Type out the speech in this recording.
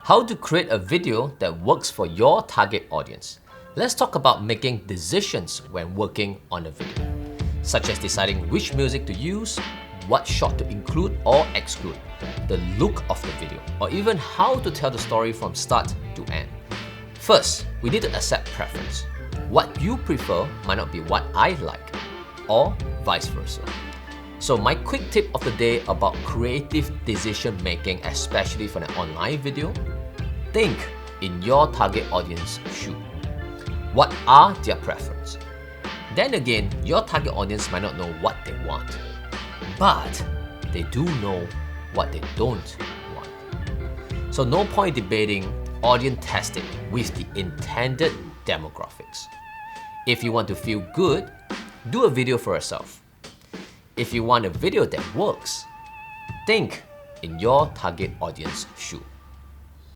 How to create a video that works for your target audience. Let's talk about making decisions when working on a video, such as deciding which music to use, what shot to include or exclude, the look of the video, or even how to tell the story from start to end. First, we need to accept preference. What you prefer might not be what I like, or vice versa. So my quick tip of the day about creative decision making, especially for an online video, think in your target audience shoe. What are their preferences? Then again, your target audience might not know what they want, but they do know what they don't want. So no point debating audience testing with the intended demographics. If you want to feel good, do a video for yourself. If you want a video that works, think in your target audience shoe.